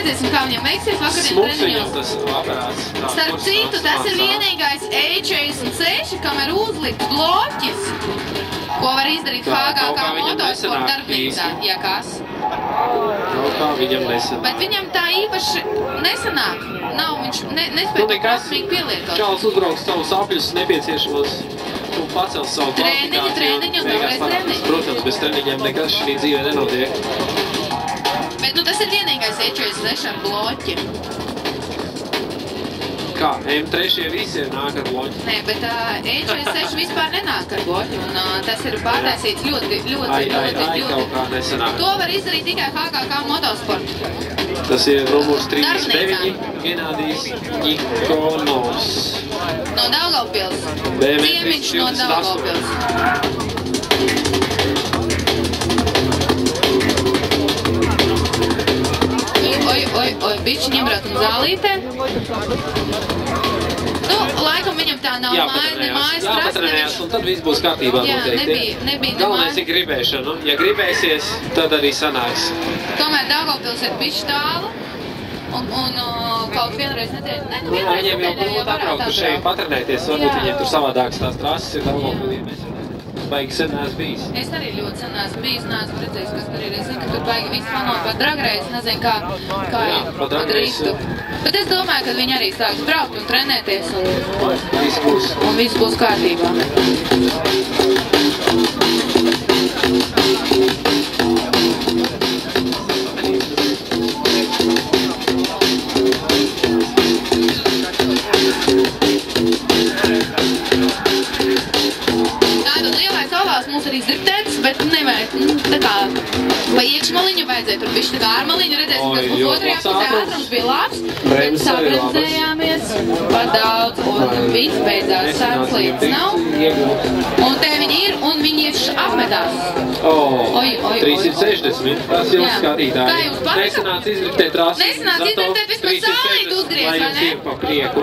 redzēsim, kā viņam veiksies vakardien treniņos. Starp citu, tas ir vienīgais E46, kam ir uzlikts bloķis, ko var izdarīt HGK motosporta darbnīcā, ja kas. Kā viņam nesanāk. Bet viņam tā īpaši nesanāk. Nav, viņš nespēja to prasmīgi pielietot. Čāls uzbrauks savus apļus nepieciešamos un pacels savu kvalifikāciju. Treniņi un vēlreiz treniņi. Protams, bez treniņiem nekas šī dzīvē nenotiek. Bet tas ir vienīgais E46 ar bloķi. Kā? M3 visiem nāk ar bloķi? Nē, bet E46 vispār nenāk ar bloķi, un tas ir pārtaisīts ļoti. Kaut kā nesanāk. To var izdarīt tikai HGK motosporta. Tas ir numurs 39, Genādijs Nikonovs. No Daugavpils. Ciemiņš no Daugavpils. Oi, bišķi ņemrāt un zālītē. Nu, laikam viņam tā nav mājas trasta. Jāpatrenējās, un tad viss būs kārtībā noteikti. Jā, nebija Galvenais ir gribēšana. Ja gribēsies, tad arī sanāks. Tomēr Daugavpils ir bišķi tālu. Un kaut vienreiz nedēļā. Viņiem jau grūti atbraukt uz šeit patrenēties. Varbūt viņiem tur savādākas tās trases ir Daugavpilī. Baigi sen neesmu bijis. Es arī ļoti sen neesmu bijis, neesmu redzējis, kas tur ir. Es zinu, ka tur baigi viss plāno par dragreisu, nezinu, kā pa dragreisu. Bet es domāju, ka viņi arī sāks braukt un trenēties un viss būs kārtībā. Mums arī zirtēts, bet nevajag, tā kā, vai iekšmaliņu vajadzēja, tur bišķi tā kā ārmaliņu, redzēsim, kas būs otrajā pusē, ātrums bija labs, bet sabremzējāmies par daudz, un viss beidzās, sārslīts nav, un te viņi ir, un viņi apmetās. 360, tas jau skatītāji. Kā jūs patīkam? Nesanāc izriktēt trasi. Nesanāc izriktēt, vispār zālīt uzgriez, vai ne? Lai jums ir pa prieku.